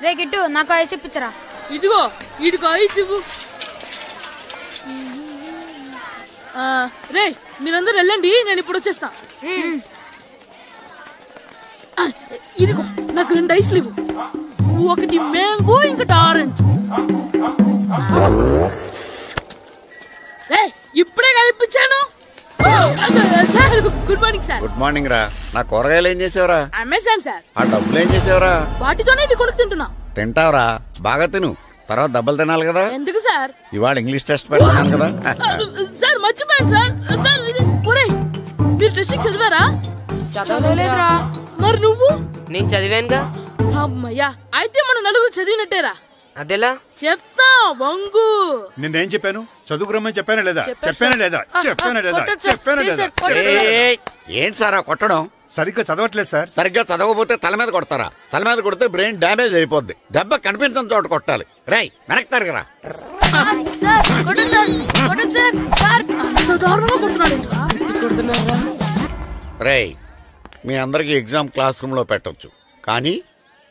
రే గిట్టు నాకు ఐస్ ఇప్పించరా. ఇదిగో ఇదిగో ఐస్ ఇవ్వు. రే మీరందరూ వెళ్ళండి, నేను ఇప్పుడు వచ్చేస్తా. ఇదిగో నాకు 2 ఐస్లు ఇవ్వు. ఒకటి మ్యాంగో ఇంకటి ఆరెంజ్. ఇప్పుడే కనిపించాను. Good morning sir. Good morning రా. నా కూరగాయలు ఏం చేసేవరా? Amazon sir. ఆ డబ్బులు ఏం చేసేవరా? వాటితోనే ఇవి కొనుక్కు తింటున్నా. తింటావరా? బాగా తిను, తర్వాత దెబ్బలు తినాలి కదా. ఎందుకు సార్? ఇవాళ ఇంగ్లీష్ టెస్ట్ పెడతాను కదా. సార్ మర్చిపోయాను సార్. సార్ మీరు టెస్టింగ్ చదివారా? చదవలేదురా. మరి నువ్వు? నేను చదివానుగా. అమ్మయ్యా, అయితే మన నలుగురు చదివినట్టేరా. అదెలా? చెప్తా వంగు. నేనేం చెప్పాను? చదువుకురమ్మని చెప్పానా లేదా? చెప్పానా లేదా? చెప్పానా లేదా? చెప్పానా లేదా? ఏంటి సార్ కొట్టడం? సరిగ్గా చదవట్లేదు సార్. సరిగ్గా చదవకపోతే తల మీద కొడతారా? తల మీద కొడితే బ్రెయిన్ డ్యామేజ్ అయిపోద్ది. దెబ్బ కనిపించిన చోట కొట్టాలి. రై వెనక్కి తరగరా. రేయ్, మీ అందరికి ఎగ్జామ్ క్లాస్ రూమ్ లో పెట్టొచ్చు, కానీ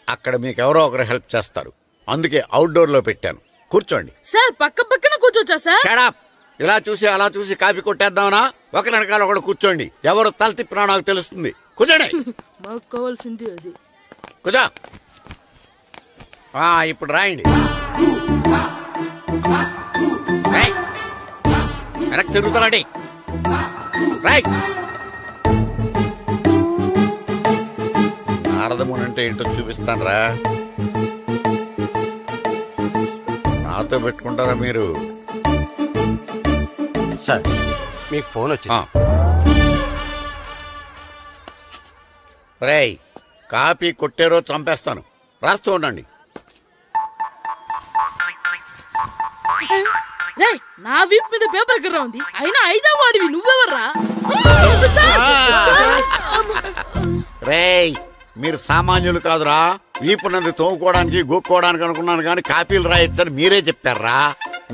అక్కడ మీకు ఎవరో ఒకరు హెల్ప్ చేస్తారు. అందుకే అవుట్డోర్ లో పెట్టాను. కూర్చోండి. సార్ పక్క పక్కన కూర్చోచ్చా సార్? Shut up. ఇలా చూసి అలా చూసి కాపీ కొట్టేద్దామనా? ఒకరి వెనకాల ఒకడు కూర్చోండి. ఎవరు తల తిప్పినా నాకు తెలుస్తుంది. కూర్చోండి. మాకు కావాల్సింది అది. కూర్చో. ఇప్పుడు రాయండి. వెనక్కి తిరుగుతానండి. రైట్. నారదముని అంటే ఏంటో చూపిస్తాను రా. నాతో పెట్టుకుంటారా మీరు? సార్ మీకు ఫోన్ వచ్చింది. రేయ్, కాపీ కొట్టారో చంపేస్తాను. రాస్తూ ఉండండి. నా వీప్ మీద పేపర్ కర్ర ఉంది, అయినా 5వ వాడివి నువ్వెవర్రా? రేయ్, మీరు సామాన్యులు కాదురా. వీపున్నది తోముకోవడానికి గోక్కోవడానికి అనుకున్నాను, కానీ కాపీలు రాయొచ్చని మీరే చెప్పారా.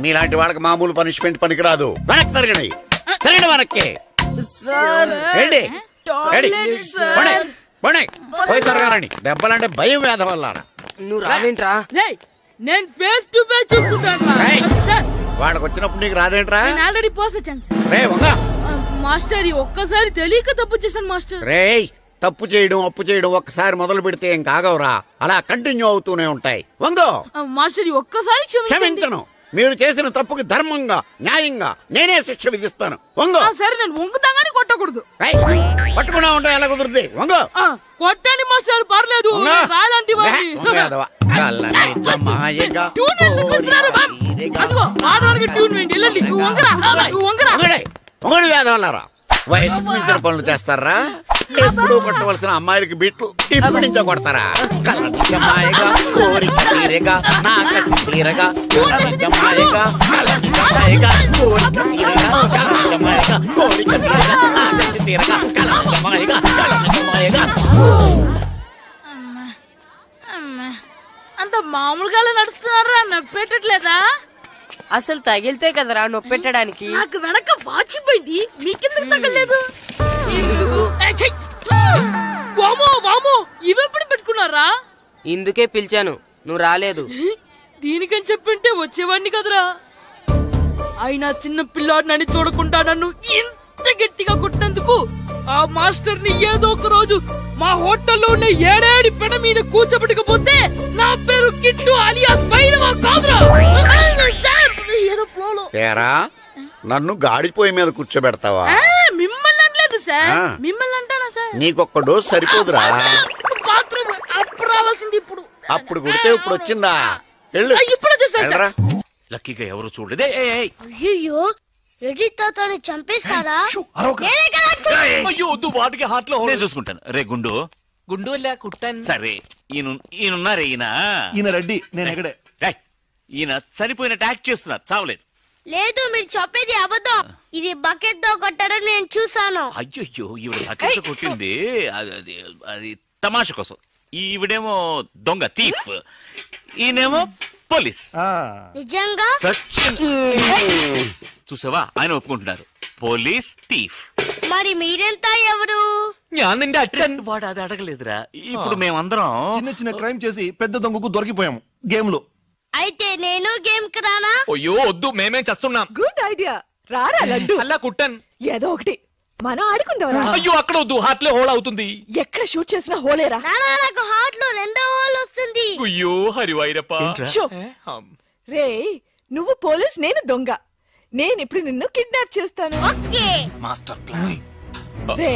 మీలాంటి వాళ్ళకి మామూలు పనిష్మెంట్ పనికిరాదు. వెనక్కి తిరగండి. తిరగండి వెనక్కి. పోయి తిరగారండి. దెబ్బలంటే భయం వేద వల్ల. నువ్వు రావేంట్రా? నేను ఫేస్ టు ఫేస్ చూసుకుంటాను. వాళ్ళకి వచ్చినప్పుడు నీకు రాదేంట్రా? నేను ఆల్రెడీ పోసొచ్చాను సార్. రే వంగా. మాస్టర్ ఒక్కసారి తెలియక తప్పు చేశాను మాస్టర్. రేయ్, తప్పు చేయడం అప్పు చేయడం ఒక్కసారి మొదలు పెడితే ఏం కాగవరా. అలా కంటిన్యూ అవుతూనే ఉంటాయి. వంగో. మాస్టర్ ఒక్కసారి క్షమించను. మీరు చేసిన తప్పుకి ధర్మంగా న్యాయంగా నేనే శిక్ష విధిస్తాను. వంగో. సరే, నేను వంగుతాగానే కొట్టకూడదు. పట్టుకున్నా ఉంటా ఎలా కుదురుతుంది? వంగో. కొట్టండి మాస్టర్, పర్లేదు. రాలాంటి వేదవల్లారా. వయసు మించిన పనులు చేస్తారా? ఎప్పుడు కొట్టవలసిన అమ్మాయిలకి బిట్లు ఇప్పటి నుంచో కొడతారా? కలనిజమాయగా కోరిక తీరగా నా కసి తీరగా కలనిజమాయగా కలనిజమాయగా కోరిక తీరగా కలనిజమాయగా కోరిక తీరగా నా కసి తీరగా కలనిజమాయగా కలనిజమాయగా. అంత మామూలుగా నడుస్తున్నారా? నొప్పెట్టట్లేదా? అసలు తగిలితే కదరా నొప్పెట్టడానికి. నాకు వెనక వాచిపోయింది, మీకెందుకు తగలేదు? వామో, ఇవెప్పుడు పెట్టుకున్నారా? ఇందుకే పిలిచాను, నువ్వు రాలేదు. దీనికని చెప్పింటే వచ్చేవాడిని కదరా. అయినా చిన్న పిల్లాడినని చూడకుండా నన్ను ఇంత గట్టిగా కొట్టినందుకు ఆ మాస్టర్ ని ఏదో ఒక రోజు మా హోటల్లో ఉన్న 7 పెడ మీద కూర్చోబెట్టకపోతే నా పేరు కిట్టు అలియాస్ బైరవా కాదురా. ఏదో ఫ్లోలో. నన్ను గాడిపోయి మీద కూర్చోబెడతావా? మిమ్మల్ని అనలేదు సార్. మిమ్మల్ని అంటానా సార్? నీకొక్క డోస్ సరిపోదురా. బాత్రూమ్ అప్పుడు రావాల్సింది ఇప్పుడు. అప్పుడు కొడితే ఇప్పుడు వచ్చిందా? ఇప్పుడు వచ్చేసారా? లక్కీగా ఎవరు చూడలేదే. అయ్యో, రెడ్డి తాతని చంపేశారా? వాటికి హార్ట్ లో నేను చూసుకుంటాను. రే గుండు కుట్టాను. సరే, ఈయనున్నారే. ఈయన రెడ్డి, నేను ఎక్కడే. ఈయన చనిపోయినట్టు యాక్ట్ చేస్తున్నారు, చావలేదు. లేదు, మీరు చెప్పేది అబద్ధం. ఇది బకెట్ తో కొట్టడం నేను చూసాను. అయ్యో, ఈవిడ బకెట్ తో కొట్టింది అది తమాషా కోసం. ఈవిడేమో దొంగ థీఫ్, ఈయనేమో పోలీస్. నిజంగా చూసావా, ఆయన ఒప్పుకుంటున్నారు. Police thief. మరి మీరెంత ఎవరు? నిండి అచ్చన్ వాడు అది అడగలేదురా. ఇప్పుడు మేమందరం చిన్న చిన్న క్రైమ్ చేసి పెద్ద దొంగకు దొరికిపోయాము గేమ్ లో. అయితే నేను గేమ్ కి రానా? అయ్యో వద్దు, మేమే చేస్తున్నాం. గుడ్ ఐడియా, రారా లడ్డు. అలా కుట్టన్ ఏదో ఒకటి మనం ఆడుకుందాం. అయ్యో అక్కడ వద్దు, హార్ట్లే హోల్ అవుతుంది. ఎక్కడ షూట్ చేసినా హోలేరా. నాకు హార్ట్ లో 2వ హోల్ వస్తుంది. అయ్యో హరివైరప్ప. రే నువ్వు పోలీస్, నేను దొంగ. నేను ఇప్పుడు నిన్ను కిడ్నాప్ చేస్తాను. Okay master plan. రే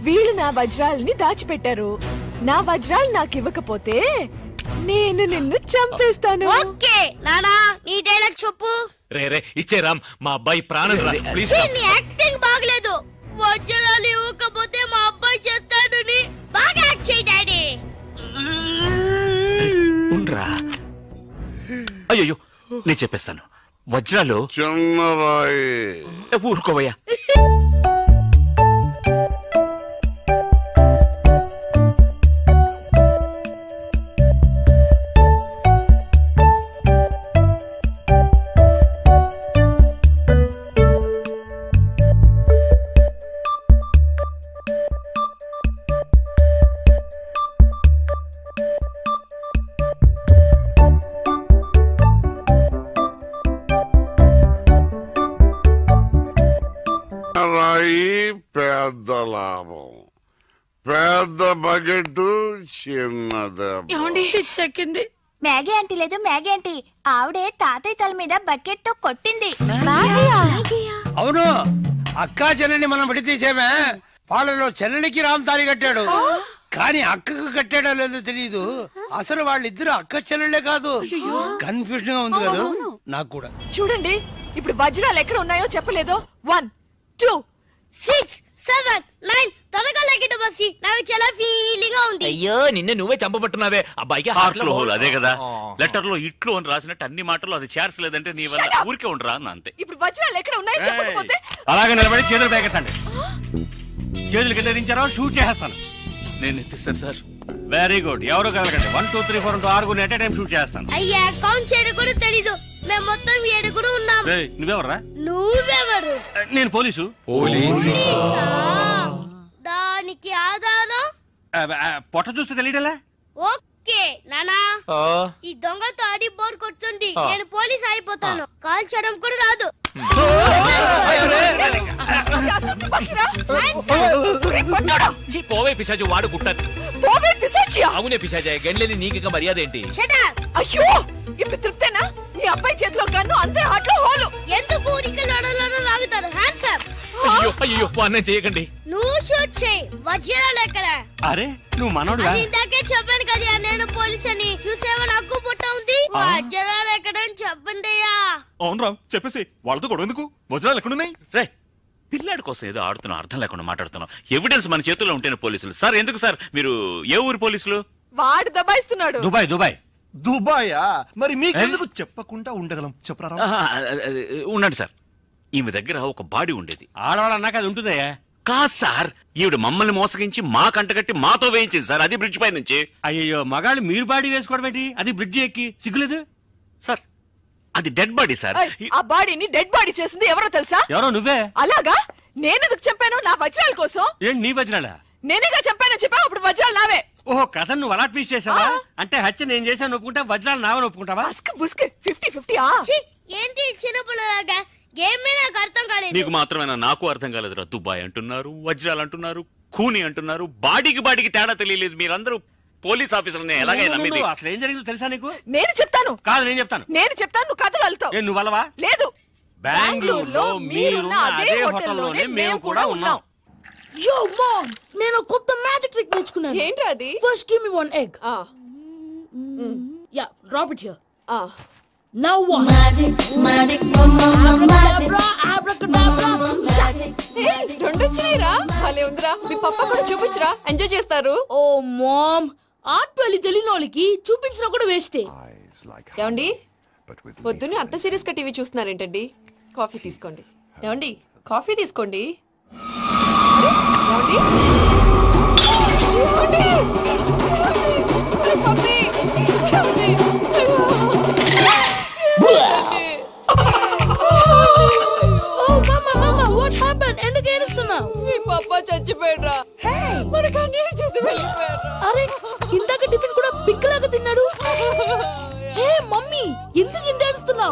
వీళ్ళు నా వజ్రాలని దాచిపెట్టారు. నా వజ్రాలు నాకు ఇవ్వకపోతే నేను నిన్ను చంపేస్తాను. ఓకే నానా, నీ డైలాగ్ చెప్పు. రే రే ఇచ్చే రామ్, మా అబ్బాయి ప్రాణం రా ప్లీజ్. నీ యాక్టింగ్ బాగలేదు. వజ్రాలు ఇవ్వకపోతే మా అబ్బాయి చేస్తాడు. బాగా యాక్ట్ చేయి డాడీ. ఉండ్రా. అయ్యో నేను చెప్పేస్తాను. వజ్రాలు చిన్నరాయి. ఊరుకోవయ్యా. పెద్ద లాభం, పెద్ద బకెట్, చిన్నది. చెక్కింది. మ్యాగీ ఆంటీ లేదు, మ్యాగీ ఆంటీ ఆవిడే తాతయ్య తల మీద బకెట్ తో కొట్టింది. అవును, అక్కా చెల్లెని మనం విడితీసేమే. వాళ్ళలో చెల్లెలికి రామ్ తాళి కట్టాడు, కానీ అక్కకు కట్టాడో లేదో తెలియదు. అసలు వాళ్ళిద్దరు అక్క చెల్లెళ్ళే కాదు. కన్ఫ్యూజన్ గా ఉంది కదా నాకు కూడా. చూడండి ఇప్పుడు వజ్రాలు ఎక్కడ ఉన్నాయో చెప్పలేదు. 1 2 6 7 9 త్వరగా లెక్కిట బస్సి. నాకు చాలా ఫీలింగ్ గా ఉంది. అయ్యో నిన్నే నువ్వే చంపబట్టున్నావే. అబ్బాయికి హార్ట్ లో హోల్. అదే కదా లెటర్ లో ఇట్లు అని రాసినట్టు అన్ని మాటలు అది చేర్చలేదంటే నీ వల్ల ఊరికే ఉండరా అన్న అంతే. ఇప్పుడు వజ్రాలు ఎక్కడ ఉన్నాయో చెప్పకపోతే అలాగే నిలబడి చేతులు పేకెత్తండి. చేతులు కింద దించారో షూట్ చేస్తాను. నేను ఎత్తిస్తాను సార్. Very good. ఎవరు కలగండి. 1 2 3 4 6 ఎట్ టైం షూట్ చేస్తాను. అయ్యా కౌంట్ చేయడం కూడా తెలీదు. మేము మొత్తం 7 ఉన్నాం. నువ్వెవర్రా? నువ్వెవరు? నేను పోలీసు. దానికి ఆధారం పొట్ట చూస్తే తెలియటలా. ఓకే నానా, ఈ దొంగతో ఆడి బోర్ కొడుతుంది. నేను పోలీస్ అయిపోతాను. కాల్ చేయడం కూడా రాదు. పోవే పిశాచి, వాడు కుట్టాను. అవునే పిశాచి, గండ్లేని నీకు మర్యాద ఏంటి? అయ్యో ఇప్పుడు తృప్తేనా? నీ అబ్బాయి చేతిలో గన్ను, అంతే హార్ట్ లో హోలు. ఎందుకు ఊరికి లడలను లాగుతారు? Hands up. అయ్యో అయ్యో అన్నం చేయకండి. నువ్వు షూట్ చేయి. వజ్రాలు ఎక్కడ? అరే నువ్వు మనోడు. ఇందాకే చెప్పాను కదా నేను పోలీస్ అని. చూసేవా నాకు పుట్ట ఉంది. వజ్రాలు ఎక్కడ చెప్పండి అయ్యా. అవును రామ్, చెప్పేసి వాళ్ళతో గొడవ ఎందుకు? వజ్రాలు ఎక్కడున్నాయి? రే పిల్లాడి కోసం ఏదో ఆడుతున్నాం, అర్థం లేకుండా మాట్లాడుతున్నాం. ఎవిడెన్స్ మన చేతుల్లో ఉంటేనే పోలీసులు. సార్ ఎందుకు సార్ మీరు ఏ ఊరు పోలీసులు? వాడు దబాయిస్తున్నాడు. దుబాయ్. దుబాయ్ దుబాయా? మరి మీకెందుకు చెప్పకుండా ఉండగలం చెప్పరా? ఉండండి సార్. ఈమె దగ్గర ఒక బాడీ ఉండేది. ఆడవాళ్ళు అన్నాక అది ఉంటుందయ్యా. కాదు సార్, ఈవిడ మమ్మల్ని మోసగించి మా కంటగట్టి మాతో వేయించింది సార్. అది బ్రిడ్జ్ పై నుంచి. అయ్యో మగాళ్ళు మీరు బాడీ వేసుకోవడం ఏంటి? అది బ్రిడ్జ్ ఎక్కి సిగ్గులేదు సార్. అది డెడ్ బాడీ సార్. ఆ బాడీని డెడ్ బాడీ చేసింది ఎవరో తెలుసా? ఎవరో నువ్వే. అలాగా? నేనెందుకు చంపాను? నా వజ్రాల కోసం. ఏంటి నీ వజ్రాలా? నేనేగా చంపానని చెప్పావు, అప్పుడు వజ్రాలు నావే. ఓహో కథ నువ్వు అలా ట్వీస్ట్ చేసావా? అంటే హత్య నేను చేశాను ఒప్పుకుంటా, వజ్రాలు నావని ఒప్పుకుంటావా? 50-50. ఏంటి చిన్నపిల్లలాగా గేమ్ నాకు అర్థం కాలేదు. నీకు మాత్రమేనా? నాకు అర్థం కాలేదురా. దుబాయ్ అంటున్నారు, వజ్రాలు అంటున్నారు, ఖూని అంటున్నారు. బాడీకి తేడా తెలియలేదు. మీరందరూ పోలీస్ ఆఫీసర్ని ఎలాగైనా అసలు ఏం జరిగిందో తెలుసా నీకు? నేను చెప్తాను. కాదు నేను చెప్తాను. నువ్వు కథలు వెళ్తావు. నువ్వు అలవా? లేదు. బెంగళూరులో మీరున్న అదే హోటల్లోనే మేము కూడా ఉన్నాం. Yo mom, నేను కొత్త మ్యాజిక్ ట్రిక్ నేర్చుకున్నాను. ఏంట్రా అది? First give me one egg. Yeah, drop it here. Now what? Magic mama magic. Abracadabra. రెండు వచ్చినాయిరా. భలే ఉందిరా. మీ పప్పా కూడా చూపించరా, ఎంజాయ్ చేస్తారు. ఓ మామ్, ఆర్ట్ పెళ్లి తెలియని వాళ్ళకి చూపించినా కూడా వేస్టే. ఏమండి పొద్దున్నే అంత సీరియస్ గా టీవీ చూస్తున్నారేంటండి? కాఫీ తీసుకోండి. ఏమండి కాఫీ తీసుకోండి. ఎందుకు ఏడుస్తున్నావు? మీ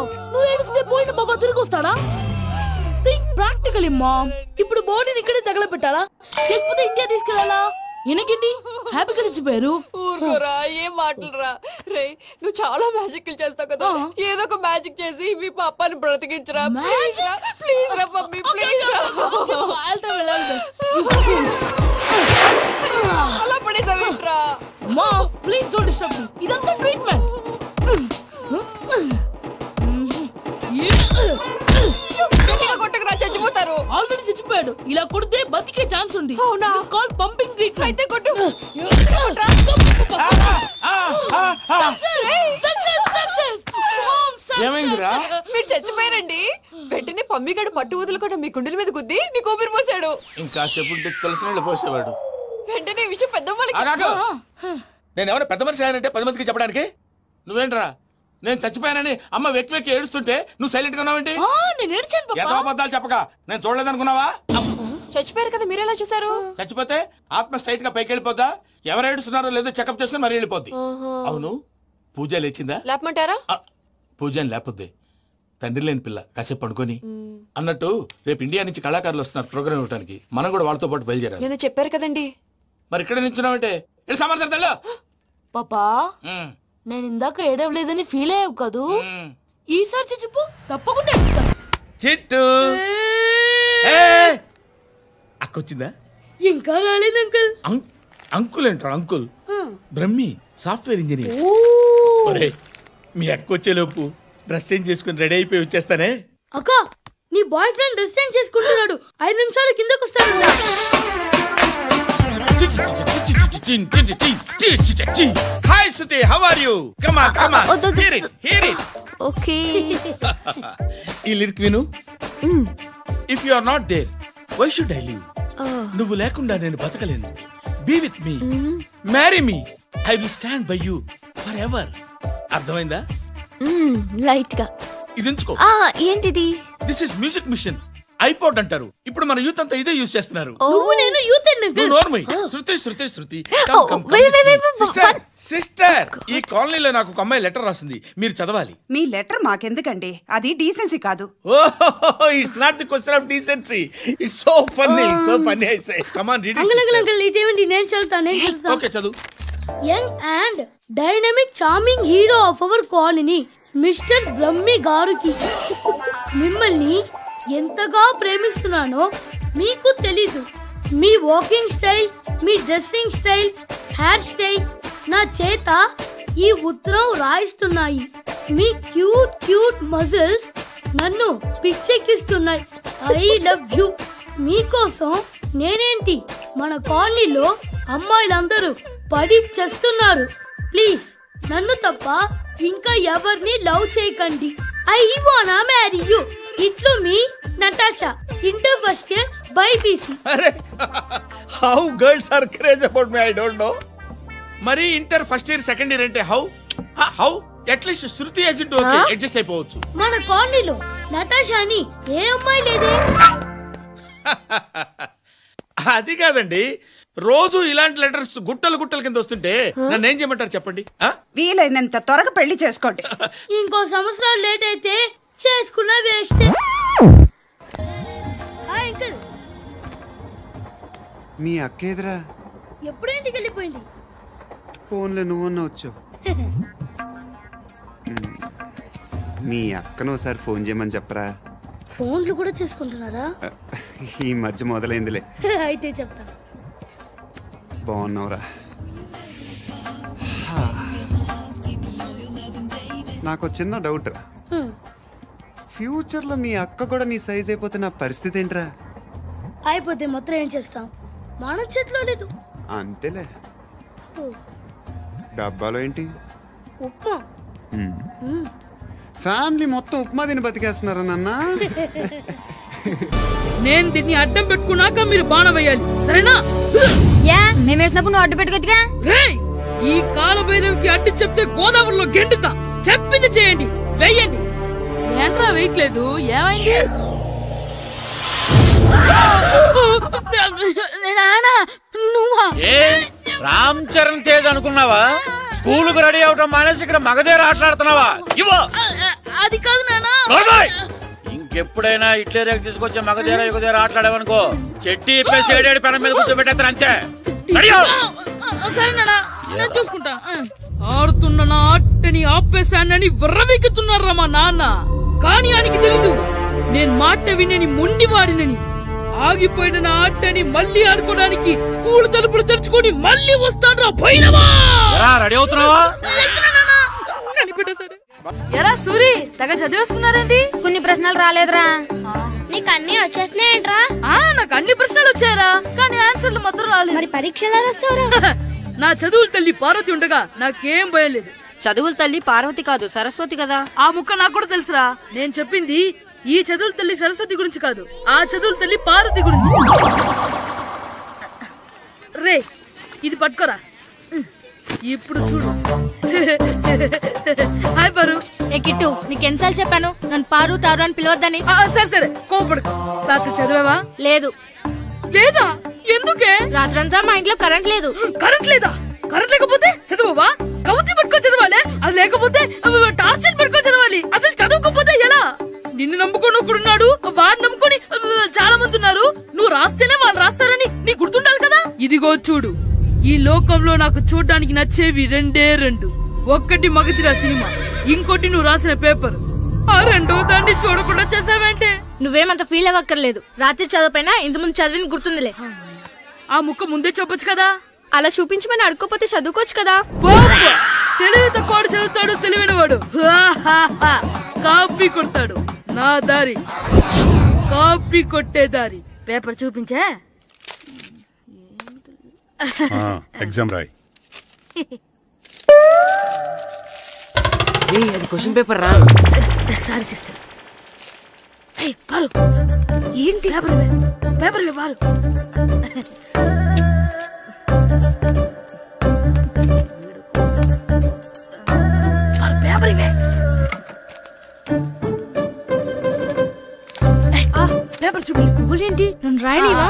ఏడుస్తున్నావు? నువ్వు ఏడిస్తే పోయిన బాబా తిరిగి వస్తాడా? Think practically mom. ఇప్పుడు బాడీని ఇక్కడే తగలబెట్టాలా లేకపోతే ఇండియా తీసుకెళ్ళాలా? ఎనకండి హ్యాపీగా చచ్చిపోయారు. ఊరుకోరా, ఏం మాటలురా. రే, నువ్వు చాలా మ్యాజిక్ చేస్తావు కదా, ఏదో ఒక మ్యాజిక్ చేసి మీ పాపాని బ్రతికించరా. ప్లీజ్ రా మమ్మీ, ప్లీజ్. అలా పడేసావేంట్రా? Mom please don't disturb me. ఇదంతా ట్రీట్మెంట్. కొట్టకరా, చచ్చిపోతారు. ఆల్రెడీ చచ్చిపోయాడు. ఇలా కొడితే బతికే ఛాన్స్ ఉంది. Called pumping treatment. అయితే కొట్టు. ఏమైందిరా? మీరు చచ్చిపోయారండి. వెంటనే పమ్మిగాడు పట్టు వదులుకుండా మీ గుండెల మీద గుద్ది మీకు ఊపిరి పోసాడు. ఇంకా సేపు తెలిసిన పోసేవాడు. వెంటనే ఈ విషయం పెద్ద నేను ఎవరైనా పెద్ద మనిషి ఆయనంటే 10 మందికి చెప్పడానికి. నువ్వేంట్రా నేను చచ్చిపోయానని అమ్మ వెక్కి వెక్కి ఏడుస్తుంటే నువ్వు సైలెంట్ గా ఉన్నావేంటి? ఎంతో అబద్ధాలు చెప్పక నేను చూడలేదనుకున్నావా? చచ్చిపోయారు కదా, మీరెలా చూసారు? చచ్చిపోతే ఆత్మ స్ట్రైట్ గా పైకి వెళ్ళిపోద్దా? ఎవరు ఏడుస్తున్నారో లేదో చెకప్ చేసుకుని మరీ వెళ్ళిపోద్ది. అవును, పూజ లేచిందా? లేపమంటారా? పూజ అని లేకపోద్ది. తండ్రి లేని పిల్ల కాసేపు పడుకొని. అన్నట్టు రేపు ఇండియా నుంచి కళాకారులు వస్తున్నారు ప్రోగ్రామ్ ఇవ్వడానికి. మనం కూడా వాళ్ళతో పాటు బయలుదేరాలి. నేను చెప్పారు కదండి. మరి ఇక్కడ నిల్చున్నావంటే సమర్థతలో పాపా నేను ఇందాక ఏడవలేదని ఫీల్ అయ్యావు కదూ. ఈసారి చచ్చిపో, తప్పకుండా చిట్టు అక్కొచ్చిందా? ఇంకా రాలేదు అంకుల్. అంకుల్ ఏంట్రా? Uncle Brahmi software engineer. మీ అక్కొచ్చేలోపు డ్రెస్ చేంజ్ చేసుకుని రెడీ అయిపోయి వచ్చేస్తానే. అక్క, నీ బాయ్ ఫ్రెండ్ డ్రెస్ చేంజ్ చేసుకుంటున్నాడు. 5 నిమిషాలు కిందకు వస్తాడు. Hi Suti, how are you? Come on, come on. Hear it, hear it. Okay. ఈ లిరిక్ విను. If you are not there, why should I live? నువ్వు లేకుండా నేను బతకలేను. Be with me, marry me. I will stand by you forever. అర్థమైందా? లైట్ గా ఇది ఉంచుకో. ఏంటిది? This is music machine. IPod అంటారు. ఇప్పుడు మన యూత్ అంతా ఇదే యూజ్ చేస్తున్నారు. నువ్వు నేను యూత్ శృతి సిస్టర్, ఈ కాలనీలో నాకు ఒక అమ్మాయి లెటర్ రాసింది, మీరు చదవాలి. మీ లెటర్ మాకెందుకండి, అది డీసెన్సీ కాదు. It's not the question of decency. It's so funny, so funny. I say come on read it. Uncle ఇదేంటి? నేను చదువుతాను. ఓకే చదువు. Young and dynamic charming hero of our colony mister Brahmi గారికి మిమ్మల్ని ఎంతగా ప్రేమిస్తున్నానో మీకు తెలీదు. మీ వాకింగ్ స్టైల్, మీ డ్రెస్సింగ్ స్టైల్, హెయిర్ స్టైల్ నా చేత ఈ ఉత్తరం రాయిస్తున్నాయి. మీ క్యూట్ క్యూట్ మజిల్స్ నన్ను పిచ్చెక్కిస్తున్నాయి. I love you. మీకోసం నేనేంటి, మన కాలనీలో అమ్మాయిలందరూ పడి చేస్తున్నారు. ప్లీజ్ నన్ను తప్ప ఇంకా ఎవరిని లవ్ చేయకండి. ఐ వానా మ్యారీ యూ. ఇట్లు మీ Natasha, inter first year BiPC. How girls are craze about me I don't know. మరి inter first year second year అంటే how at least Shruti agent okay adjust అయిపోవచ్చు. మన కాలనీలో నటాషా అని ఏ అమ్మాయి లేదే. అది కాదండి, రోజు ఇలాంటి లెటర్స్ గుట్టలు గుట్టల కింద వస్తుంటే నన్ను ఏం చేయమంటారు చెప్పండి? వీలైనంత త్వరగా పెళ్లి చేసుకోండి. ఇంకో సంవత్సరాలు లేట్ అయితే చేసుకున్నా వేస్ట్. Hi uncle. మీ అక్క ఎదురా ఎప్పుడు ఇంటికి వెళ్ళిపోయింది? ఫోన్లో నువ్వన్నా వచ్చావు. మీ అక్కను ఒకసారి ఫోన్ చేయమని చెప్పరా. ఫోన్లు కూడా చేసుకుంటున్నారా? ఈ మధ్య మొదలైందిలే. అయితే చెప్తా. బాగున్నావురా? నాకు చిన్న డౌట్ రా. ఫ్యూచర్ లో మీ అక్క కూడా నీ సైజ్ అయిపోతే నా పరిస్థితి ఏంట్రా? అయిపోతే మాత్రం ఏం చేస్తాం, మన చేతిలో లేదు. అంతేలే. డబ్బాలో ఏంటి? ఉప్మా. ఫ్యామిలీ మొత్తం ఉప్మా తిని బతికేస్తున్నారా నాన్న? నేను దీన్ని అడ్డం పెట్టుకున్నాక మీరు బాణం వేయాలి, సరేనా? మేమేసినప్పుడు నువ్వు అడ్డు పెట్టుకోవచ్చుగా. ఈ కాలభైరవికి అడ్డు చెప్తే గోదావరిలో గెంటుతా. చెప్పింది చేయండి, వెయ్యండి. ఏంట్రా వెయ్యట్లేదు, ఏమైంది? రామ్ చరణ్ తేజ్ అనుకున్నావా? స్కూల్ కు రెడీ అవటం మానేసి ఇక్కడ మగధీర ఆటలాడుతున్నావా? అది కాదు నానా. ఇంకెప్పుడైనా ఇట్లే తీసుకొచ్చే మగధీర యుగధీర ఆటలాడేవనుకో చెట్టి ఇప్పేసి ఏడేడు పెనం మీద కూర్చోబెట్టేస్తారు అంతే. సరే నానా, నేను చూసుకుంటా. ఆడుతున్న నా ఆటని ఆపేశానని విర్రవీగుతున్నారా మా నాన్న. కానీ ఆయనకి తెలీదు నేను మాట వినని మొండివాడినని. ఆగిపోయిన నా ఆటని మళ్ళీ ఆడుకోవడానికి స్కూల్ తలుపులు తెరుచుకొని మళ్ళీ వస్తాడ్రా భైరవా. రెడీ అవుతున్నావా? ఎరా సూరి, తెగ చదివేస్తున్నారండి. కొన్ని ప్రశ్నలు రాలేదురా. నీకు అన్ని వచ్చేసినాయంట్రా? నాకు అన్ని ప్రశ్నలు వచ్చాయరా, కానీ ఆన్సర్లు మాత్రం రాలేదు. మరి పరీక్షలు రాస్తావురా? నా చదువుల తల్లి పార్వతి ఉండగా నాకేం భయం లేదు. చదువుల తల్లి పార్వతి కాదు, సరస్వతి కదా. ఆ ముక్క నాకు కూడా తెలుసురా. నేను చెప్పింది ఈ చదువుల తల్లి సరస్వతి గురించి కాదు, ఆ చదువుల తల్లి పార్వతి గురించి. రే, ఇది పట్టుకోరా. ఇప్పుడు చూడు. హాయ్ పారు. ఏ కిట్టు, నీకెన్నిసార్లు చెప్పాను నన్ను పారు తారు అని పిలవద్దని? సరే సరే, కోపడుకో. రాత్రి చదివావా? లేదు. లేదా? ఎందుకే? రాత్రంతా మా ఇంట్లో కరెంట్ లేదు. కరెంట్ లేదా? కరెంట్ లేకపోతే చదవవా? కవతి పట్టుకొని చదవాలి. అది లేకపోతే టార్చ్ లైట్ పట్టుకొని చదవాలి. అసలు చదవకపోతే ఎలా? నిన్ను నమ్ముకొని ఒకడున్నాడు, వాడిని నమ్ముకొని చాలా మంది ఉన్నారు. నువ్వు రాస్తేనే వాళ్ళు రాస్తారని నీ గుర్తుండాలి కదా. ఇదిగో చూడు, ఈ లోకంలో నాకు చూడడానికి నచ్చేవి రెండే రెండు. ఒక్కటి మగధీర సినిమా, ఇంకోటి నువ్వు రాసిన పేపర్. ఆ రెండో దాన్ని చూడకుండా చేసావేంటే? నువ్వేమంత ఫీల్ అవ్వక్కర్లేదు. రాత్రి చదవపోయినా ఇంతకుముందు చదివిన గుర్తుందిలే. ఆ ముక్క ముందే చెప్పొచ్చు కదా. అలా చూపించమని అడుక్కోపోతే చదువుకోవచ్చు కదా. తెలివి తక్కువ చదువుతాడు, తెలివైన వాడు కాపీ కొడతాడు. నా దారి కాపీ కొట్టే దారి. పేపర్ చూపించే. ఎగ్జామ్ రాయి. అది క్వశ్చన్ పేపర్ రా. Sorry sister. పారు, ఏంటి పేపర్ పారు. పేపర్ ఇవే. పేపర్ చూపి. గోల్ ఏంటి? నన్ను రాయలేవా?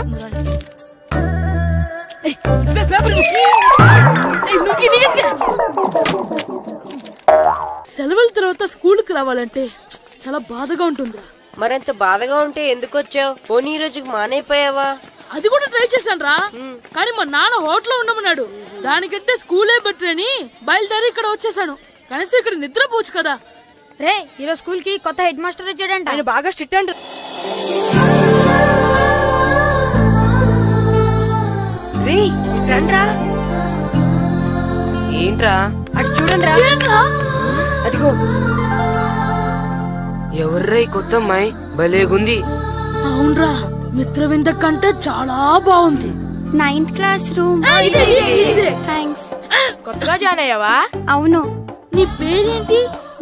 సెలవుల తర్వాత స్కూల్కి రావాలంటే చాలా బాధగా ఉంటుందిరా. మరంత బాధగా ఉంటే ఎందుకు వచ్చావు? పోనీ ఈ రోజుకి మానైపోయావా? అది కూడా ట్రై చేశాను రా, కానీ మా నాన్న హోటల్లో ఉండమన్నాడు. దానికంటే స్కూలే బెటర్ అని బయలుదేరి ఇక్కడ వచ్చేసాను. కనీసం ఇక్కడ నిద్రపోవచ్చు కదా. రే, ఈరోజు స్కూల్ కి కొత్త హెడ్ మాస్టర్ వచ్చాడంట. ఆయన బాగా స్ట్రిక్ట్ అంట. రే, రండ్రా. ఏంట్రా? అటు చూడండి రా. అదిగో ఎవర్రా ఈ కొత్త అమ్మాయి? భలేగుంది. అవునరా, మిత్రవింద కంటే చాలా బాగుంది. 9th class room. థ్యాంక్స్. కొత్తగా జాయిన్ అయ్యావా? అవును. నీ పేరేంటి?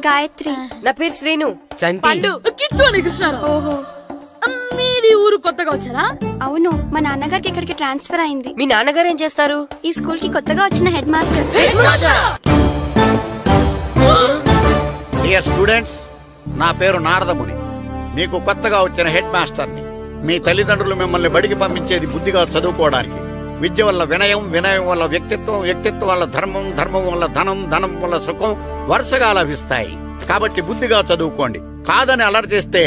గాయత్రి. నా పేరు శ్రీను. పండు. కిట్టు అని కృష్ణారావు. ఓహో, మీది ఊరు కొత్తగా వచ్చారా? అవును, మా నాన్నగారికి ఇక్కడికి ట్రాన్స్ఫర్ అయింది. మీ నాన్నగారు ఏం చేస్తారు? ఈ స్కూల్ కి కొత్తగా వచ్చిన హెడ్ మాస్టర్. డియర్ స్టూడెంట్స్, నా పేరు నారదముని. మీకు కొత్తగా వచ్చిన హెడ్ మాస్టర్ని. మీ తల్లిదండ్రులు మిమ్మల్ని బడికి పంపించేది బుద్ధిగా చదువుకోవడానికి. విద్య వల్ల వినయం, వినయం వల్ల వ్యక్తిత్వం, వ్యక్తిత్వం వల్ల ధర్మం, ధర్మం వల్ల ధనం, ధనం వల్ల సుఖం వరుసగా లభిస్తాయి. కాబట్టి బుద్ధిగా చదువుకోండి. కాదని అలర్ చేస్తే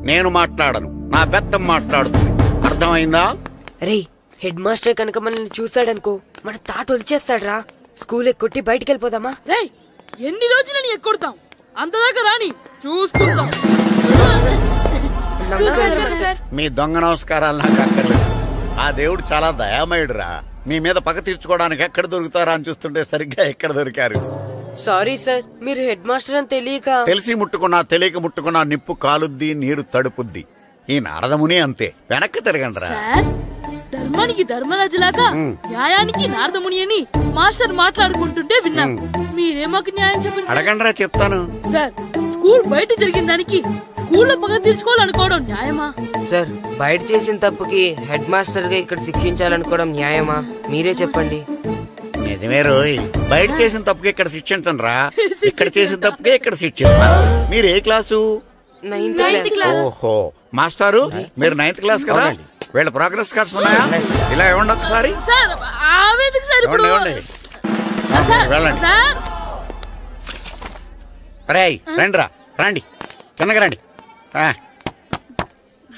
నేను మాట్లాడను, నా బెత్తం మాట్లాడుతుంది. అర్థమైందా? రే, హెడ్ మాస్టర్ కనుక మనల్ని చూసాడనుకో మన తాట వచ్చేస్తాడ్రా. స్కూల్ ఎక్కొట్టి బయటికి వెళ్ళిపోదామా? రే, ఎన్ని రోజులని ఎక్కొడతాం? అంతదాకా రాని చూసుకుంటాం. మీ దొంగ నమస్కారాలు నాకు అక్కర్లేదు. ఆ దేవుడు చాలా దయామయుడురా. మీ మీద పగ తీర్చుకోవడానికి ఎక్కడ దొరుకుతారా అని చూస్తుంటే సరిగ్గా ఎక్కడ దొరికారు. సారీ సార్, మీరు హెడ్ మాస్టర్ అని తెలియక. తెలిసి ముట్టుకున్నా తెలియక ముట్టుకున్నా నిప్పు కాలుద్ది, నీరు తడుపుద్ది. ఈ నారదముని అంతే. వెనక్కి తిరగండిరా. ధర్మానికి ధర్మరాజులాగా న్యాయానికి నారదముని అని మాస్టర్ మాట్లాడుకుంటుంటే విన్నాం. మీరే మాకు న్యాయం చెప్పండి. అడగండిరా, చెప్తాను. సార్, స్కూల్ బయట జరిగిన దానికి స్కూల్లో పగ తీర్చుకోవాలనుకోవడం న్యాయమా? సార్, బయట చేసిన తప్పుకి హెడ్ మాస్టర్ గా ఇక్కడ శిక్షించాలనుకోవడం న్యాయమా? మీరే చెప్పండి. నిజమే రోయ్, బయట చేసిన తప్పుకి ఇక్కడ శిక్షించను రా. ఇక్కడ చేసిన తప్పుకే ఇక్కడ శిక్షిస్తాను. మీరు ఏ క్లాసు? 9th class. ఓహో, మాస్టారు మీరు 9th క్లాస్ కదా? వీళ్ళ ప్రోగ్రెస్ కార్డ్స్ ఉన్నాయా? ఇలా ఇవ్వండి ఒకసారి. వెళ్ళండి. రేయ్, రండిరా, రండి. కిందకి రండి.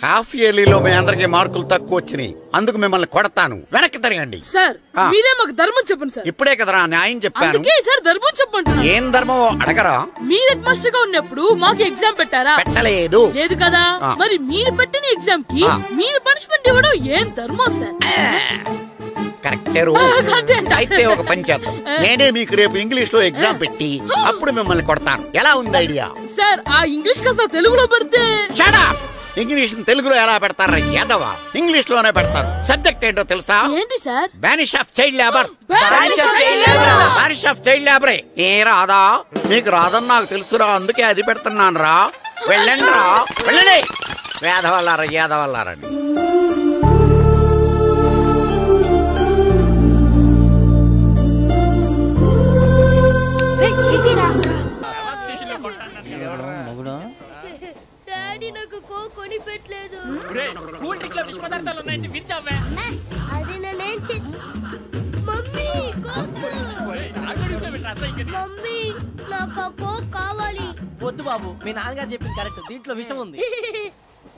హాఫ్ ఇయర్లీలో మీ అందరికి మార్కులు తక్కువ వచ్చినాయి, అందుకు మిమ్మల్ని కొడతాను. వెనక్కి తిరగండి. సార్ మీరే మాకు ధర్మం చెప్పండి సార్. ఇప్పుడే కదరా న్యాయం చెప్పాను. అందుకే సార్ ధర్మం చెప్పండి. ఏం ధర్మం అడగరా? మీరు హెడ్ మాస్టర్ గా ఉన్నప్పుడు మాకు ఎగ్జామ్ పెట్టారా? పెట్టలేదు. లేదు కదా. మరి మీరు పెట్టిన ఎగ్జామ్ కి మీరు పనిష్మెంట్ ఇవ్వడం ఏం ధర్మం సార్? కరెక్టే. అయితే ఒక పని చేద్దాం, నేనే మీకు రేపు ఇంగ్లీష్ లో ఎగ్జామ్ పెట్టి అప్పుడు మిమ్మల్ని కొడతాను. ఎలా ఉంది ఐడియా? సార్ ఆ ఇంగ్లీష్ కాస్త తెలుగులో పెడితే. ఇంగ్లీష్ తెలుగులో ఎలా పెడతారా యాదవా? ఇంగ్లీష్ లోనే పెడతారు. సబ్జెక్ట్ ఏంటో తెలుసా? ఏంటి sir? Banish of child labour. Banish of child లేబరే. ఏ రాదా? మీకు రాదని నాకు తెలుసురా, అందుకే అది పెడుతున్నాను రా. వెళ్ళండి రా, వెళ్ళండి. వేదవల్లారా యాదవల్లారండి. డాడీ నాకు కోక్ కొని పెట్టలేదు. అది నేనేం మమ్మీ కోక్. మమ్మీ నాకు కోక్ కావాలి. వద్దు బాబు, మీ నాన్నగారు చెప్పింది కరెక్ట్, దీంట్లో విషయం ఉంది.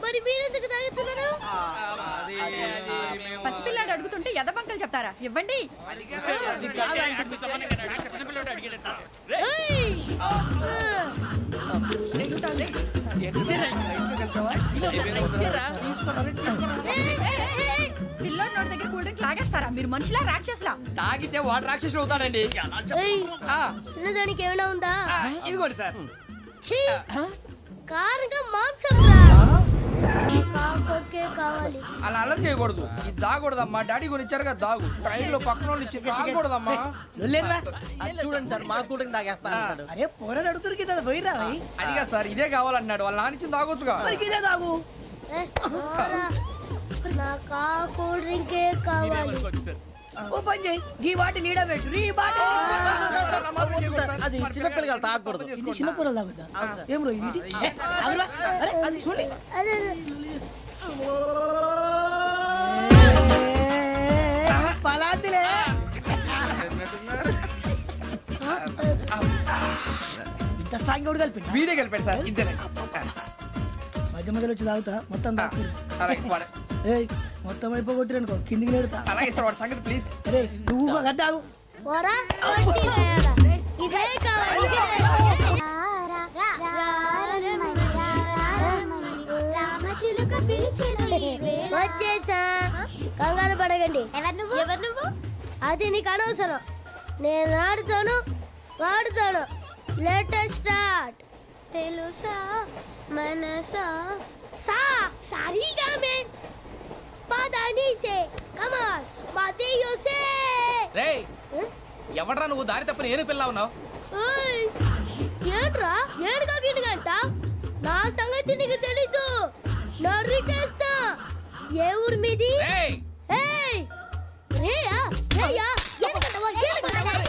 మరి మీరెందుకు తాగుతున్నారు? పసిపిల్లాడు అడుగుతుంటే ఎదబంకలు చెప్తారా? ఇవ్వండి. పిల్లోడి నోటి దగ్గర కూల్ డ్రింక్ లాగేస్తారా? మీరు మనుషులా రాక్షసులా? తాగితే వాడు రాక్షసుడు అవుతాడండి. తినడానికి ఏమైనా ఉందా? ఇదిగోండి సార్. కారంగా మాంసం కావాలి. అలా అల్లరి చేయకూడదు. ఇది దాగకూడదమ్మా. డాడీ కొని ఇచ్చారుగా దాగు. ట్రైన్ లో పక్కన వాళ్ళు ఇచ్చి దాగకూడదమ్మా. చూడండి సార్, మా కూడా తాగేస్తా. అరే పోరాడు అడుగుతారు కదా, పోయిరా. అదిగా సార్, ఇదే కావాలన్నాడు. వాళ్ళ నానిచ్చింది తాగొచ్చుగా. ఇదే తాగు. నాకు ఆ కూల్ డ్రింకే కావాలి. ఓ పని చేయి, ఈ బాటి లీడ పెట్టు. ఈ బాటి అది చిన్నపిల్లగా తాగకూడదు. ఇది చిన్నపిల్లలు తాగుతా. ఏం రో ఇది? అది చూడండి. పలాతిలే. ఇంత స్ట్రాంగ్ కూడా కలిపి వీడే కలిపాడు సార్. ఇద్దరే మధ్య మధ్యలో వచ్చి తాగుతా. మొత్తం మొత్తం అయిపోగొట్టిరనుకో కిందికి నేడుతా. అలాగే సార్, వాడి సంగతి ప్లీజ్. అరే నువ్వు గద్దాగు. ఇదే కావాలి. వచ్చేసా, కంగారు పడకండి. ఎవరు నువ్వు? అది నీకు అనవసరం. నేను ఆడుతాను, వాడుతాను. Let's start. తెలుసా మనసా సా సారీగా మే పదని సే కమాన్ మదియో సే. రేయ్ ఎవడ్రా నువ్వు? దారి తప్పని ఏను పిల్ల ఉన్నావు? ఓయ్ ఏంట్రా ఏడుగా గిడుగంట? నా సంగతి నీకు తెలీదు. నరికేస్తా. ఏ ఊరు మీది? ఏయ్ రేయా రేయా ఏడుగంటవా ఏడుగంటవా